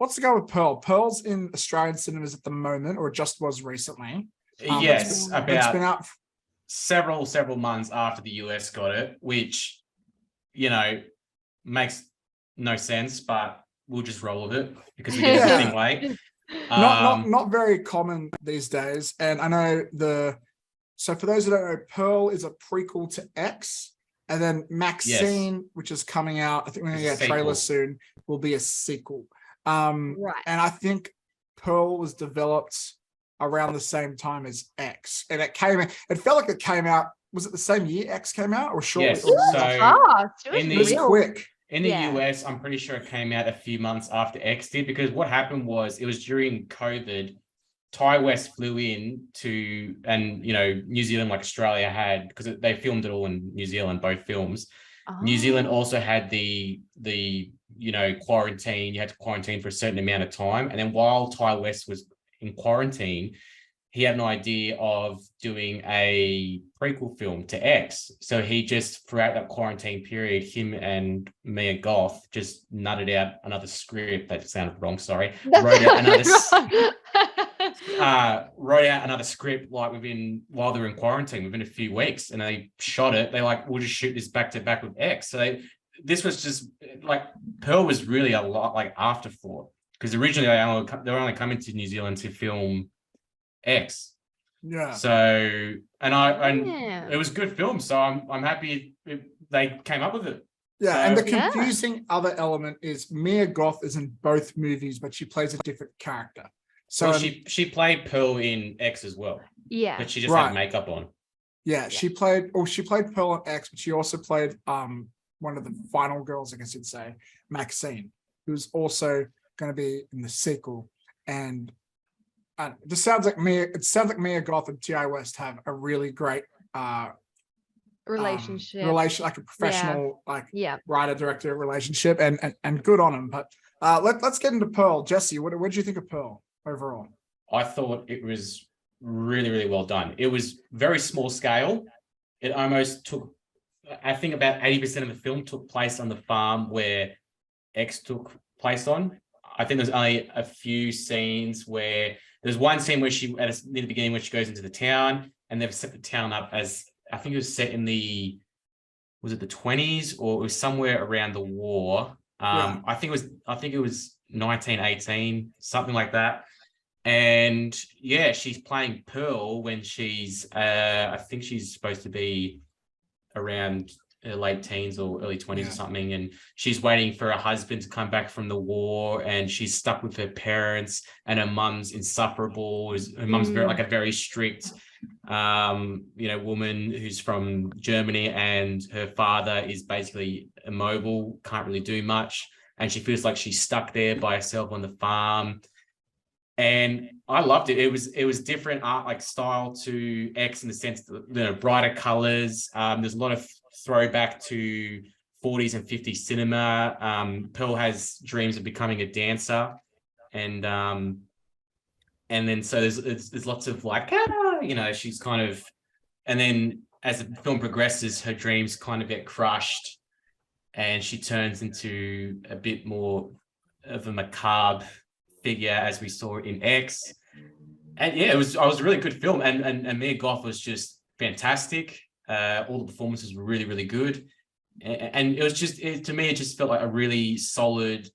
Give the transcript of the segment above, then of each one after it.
let's go with Pearl. Pearl's in Australian cinemas at the moment, or it just was recently. Yes, it's been out several months after the US got it, which, makes no sense, but we'll just roll with it because we get everything late. Not very common these days. And I know so for those who don't know, Pearl is a prequel to X, and then Maxine, which is coming out, I think we're going to get a trailer soon, will be a sequel. Right. And I think Pearl was developed around the same time as X, and it felt like it came out. Was it the same year X came out, or shortly? Yes. So it was quick. In the US, I'm pretty sure it came out a few months after X did, because what happened was it was during COVID. Ty West flew in to, and New Zealand, like Australia had, because they filmed it all in New Zealand, both films. New Zealand also had the quarantine. You had to quarantine for a certain amount of time, and then while Ty West was in quarantine, he had an idea of doing a prequel film to X. So he just, throughout that quarantine period, him and Mia Goth just nutted out another script. That sounded wrong, sorry. Wrote out another script while they were in quarantine, within a few weeks, and they shot it. They we'll just shoot this back to back with X. So this was just Pearl was really a lot afterthought, because originally they were only coming to New Zealand to film X. Yeah. So it was a good film. So I'm happy they came up with it. Yeah, so, and the confusing other element is Mia Goth is in both movies, but she plays a different character. So she played Pearl in X as well. Yeah. But she just had makeup on. Yeah, she played Pearl in X, but she also played one of the final girls, I guess you'd say, Maxine, who's also going to be in the sequel. And it sounds like Mia Goth and T.I. West have a really great relationship, like a professional, writer-director relationship, and good on them. But let's get into Pearl. Jesse, what did you think of Pearl overall? I thought it was really, really well done. It was very small scale. It almost took, I think about 80% of the film took place on the farm where X took place on. I think there's only a few scenes where there's one scene where near the beginning where she goes into the town, and they've set the town up as, I think it was set in was it the 20s, or it was somewhere around the war. I think it was 1918, something like that. And she's playing Pearl when she's I think she's supposed to be around late teens or early 20s or something, and she's waiting for her husband to come back from the war, and she's stuck with her parents, and her mum's insufferable. Her mum's very strict woman who's from Germany, and her father is basically immobile, can't really do much, and she feels like she's stuck there by herself on the farm. And I loved it. It was different art style to X, in the sense that brighter colors. There's a lot of throwback to 40s and 50s cinema. Pearl has dreams of becoming a dancer, and then so there's lots of she's kind of, and then as the film progresses, her dreams kind of get crushed, and she turns into a bit more of a macabre figure, as we saw in X. And it was a really good film, and Mia Goth was just fantastic. All the performances were really, really good, and it was just to me, it just felt like a really solid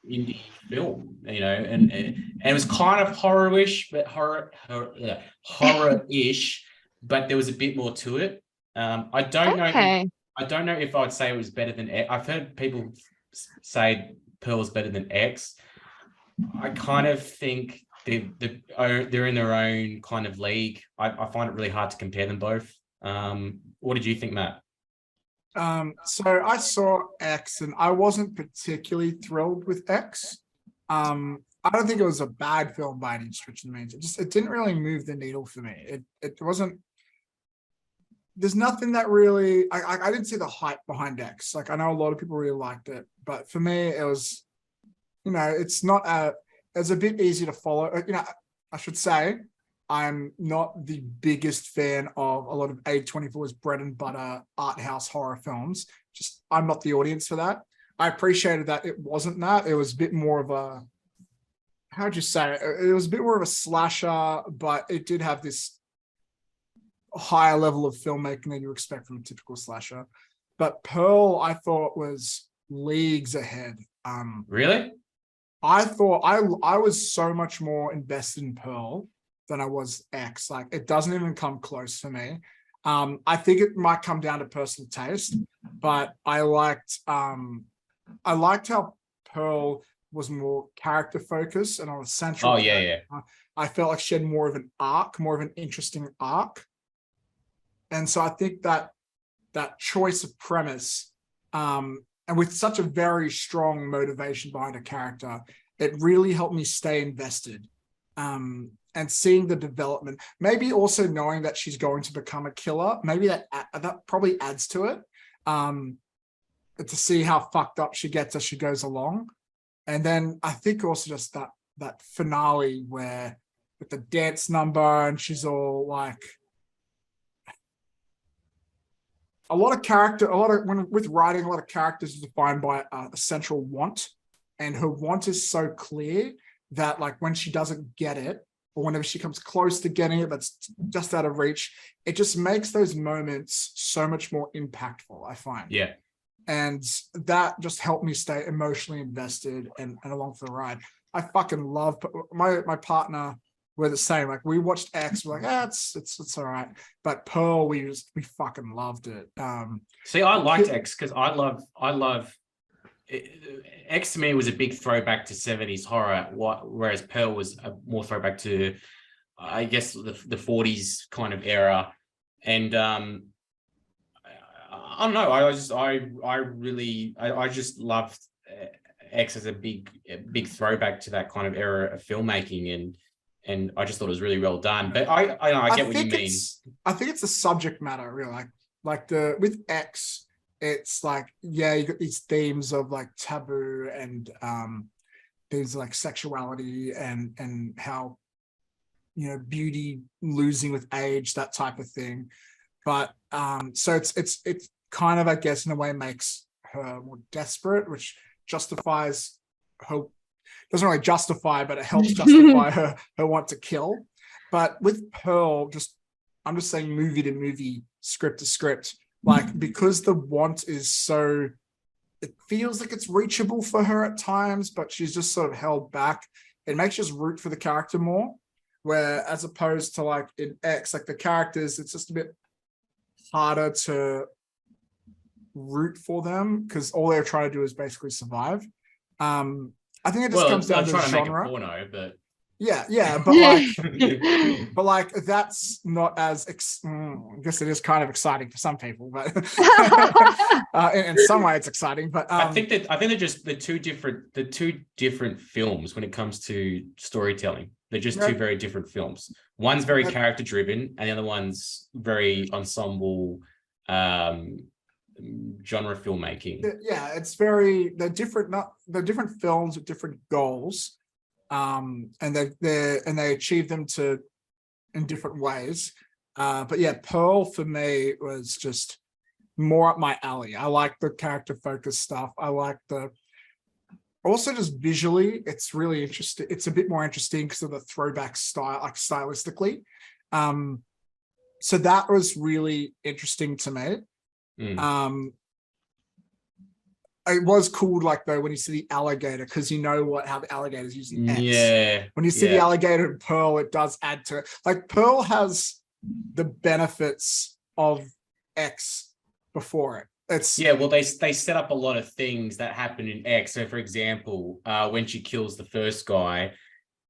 indie film, and it was kind of horror-ish, but horror-ish, but there was a bit more to it. I don't know if I would say it was better than X. I've heard people say Pearl is better than X. I kind of think they're in their own kind of league. I find it really hard to compare them both. What did you think, Matt? So I saw X, and I wasn't particularly thrilled with X. I don't think it was a bad film by any stretch of the means. It didn't really move the needle for me. It wasn't. There's nothing that really. I didn't see the hype behind X. I know a lot of people really liked it, but for me, it was. It's not a. It's a bit easy to follow. I should say, I'm not the biggest fan of a lot of A24's bread and butter art house horror films. I'm not the audience for that. I appreciated that it wasn't that. It was a bit more of a, how'd you say it? It was a bit more of a slasher, but it did have this higher level of filmmaking than you expect from a typical slasher. But Pearl, I thought, was leagues ahead. Really? I thought I was so much more invested in Pearl than I was X. Like, it doesn't even come close for me. I think it might come down to personal taste, but I liked how Pearl was more character focused and on a central. Oh yeah. I felt like she had more of an arc, more of an interesting arc. And so I think that choice of premise, and with such a very strong motivation behind a character, it really helped me stay invested. And seeing the development, maybe also knowing that she's going to become a killer, maybe that probably adds to it. To see how fucked up she gets as she goes along. And then I think also just that finale where with the dance number and she's all like, with writing, a lot of characters is defined by a central want, and her want is so clear that like when she doesn't get it, or whenever she comes close to getting it, but it's just out of reach, it just makes those moments so much more impactful, I find. Yeah. And that just helped me stay emotionally invested and along for the ride. I fucking love my partner. We're the same. Like, we watched X, we're like, it's all right. But Pearl, we fucking loved it. See, I liked X because I love X to me was a big throwback to 70s horror, whereas Pearl was a more throwback to, I guess, the 40s kind of era. And I don't know. I just loved X as a big throwback to that kind of era of filmmaking, and I just thought it was really well done. But I get what you mean. I think it's the subject matter, really. Like with X, it's like, yeah, you got these themes of like taboo and themes like sexuality and how, you know, beauty losing with age, that type of thing. But so it's kind of, I guess, in a way makes her more desperate, which justifies her, doesn't really justify, but it helps justify her want to kill. But with Pearl, I'm just saying movie to movie, script to script, like, because the want is so, it feels like it's reachable for her at times, but she's just sort of held back. It makes you just root for the character more, where as opposed to like in X, like the characters, it's just a bit harder to root for them because all they're trying to do is basically survive. I think it just comes down to the genre. Make a porno, but yeah, but like that's not as I guess it is kind of exciting for some people, but in some way it's exciting. But I think they're just the two different films when it comes to storytelling. They're just two very different films. One's very character driven, and the other one's very ensemble genre filmmaking. Yeah, they're different films with different goals, and they achieve them in different ways. But yeah, Pearl for me was just more up my alley. I like the character focused stuff. I like also just visually, it's really interesting. It's a bit more interesting because of the throwback style, like stylistically. So that was really interesting to me. It was cool, like though, when you see the alligator, because you know how the alligator's using X. Yeah. When you see the alligator in Pearl, it does add to it. Like, Pearl has the benefits of X before it. Well, they set up a lot of things that happen in X. So, for example, when she kills the first guy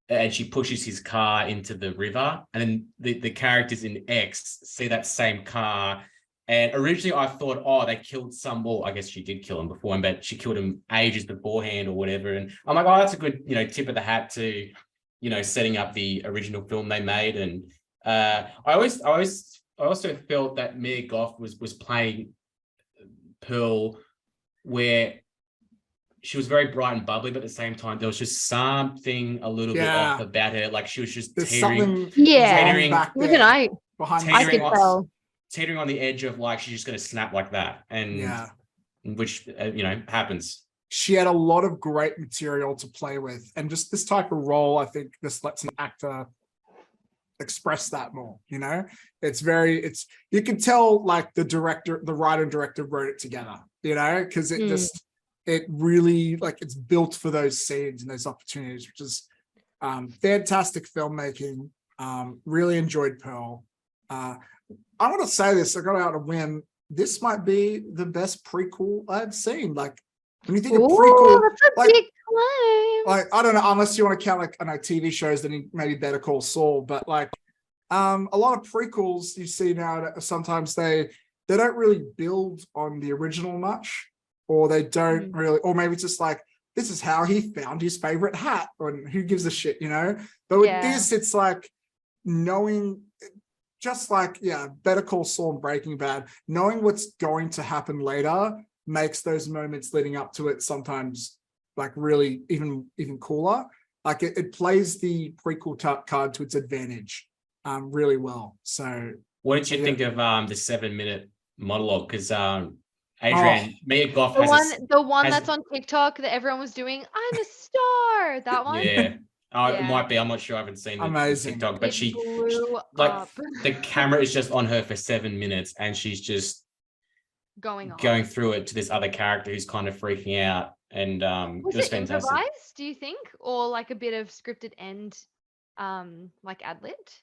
and she pushes his car into the river, and then the characters in X see that same car. And originally I thought, they killed I guess she did kill him before, but she killed him ages beforehand or whatever. And I'm like, that's a good, tip of the hat to, setting up the original film they made. And I also felt that Mia Goth was playing Pearl where she was very bright and bubbly, but at the same time, there was just something a little bit off about her. Like, she was just teetering on the edge of like she's just going to snap like that, and which happens. she had a lot of great material to play with, and just this type of role, I think this lets an actor express that more. You know, it's you can tell like the writer and director wrote it together. You know, because it really like it's built for those scenes and those opportunities, which is fantastic filmmaking. Really enjoyed Pearl. I want to say this, I got out a win. This might be the best prequel I've seen. Like when you think of prequel, that's a like, big claim. like I don't know, unless you want to count like I know TV shows, then maybe Better Call Saul, but like a lot of prequels you see now sometimes they don't really build on the original much, or they don't really, or maybe it's just like this is how he found his favorite hat, or who gives a shit, you know? But with this, it's like knowing, just like Better Call Saul and Breaking Bad, knowing what's going to happen later makes those moments leading up to it sometimes like really even cooler. Like it plays the prequel card to its advantage really well. So what did you think of the 7-minute monologue? Because Adrian, Mia Goth the one that's on TikTok that everyone was doing, I'm a star. That one? Yeah. It might be. I'm not sure. I haven't seen the TikTok, but she blew like up. the camera is just on her for 7 minutes, and she's just going through it to this other character who's kind of freaking out, and it was fantastic. Improvised, do you think, or like a bit of scripted and like ad-libbed?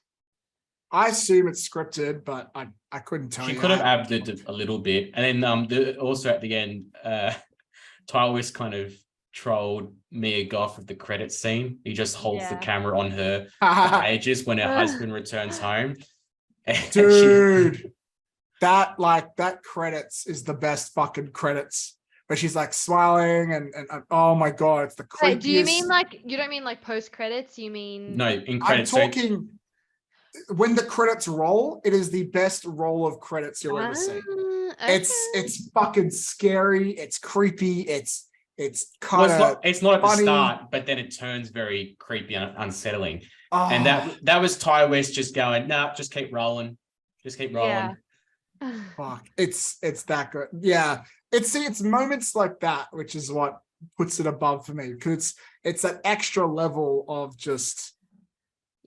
I assume it's scripted, but I couldn't tell you. She could have ad-libbed a little bit, and then also at the end, Tywis kind of trolled Mia Goth with the credit scene. He just holds the camera on her for ages when her husband returns home. Dude, that credits is the best fucking credits. Where she's like smiling and oh my god, it's the creepiest. Wait, do you mean like, you don't mean like post credits? You mean no, in credits? I'm talking when the credits roll. It is the best roll of credits you'll ever see. Okay. It's fucking scary. It's creepy. It's kind of it's not at funny. the start, but then it turns very creepy and unsettling. Oh. And that was Ty West just going, nah, just keep rolling. Just keep rolling. Fuck. It's that good. Yeah. It's moments like that, which is what puts it above for me. Because it's that extra level of just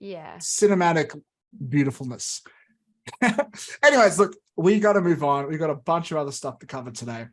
cinematic beautifulness. Anyways, look, we got to move on. We got a bunch of other stuff to cover today.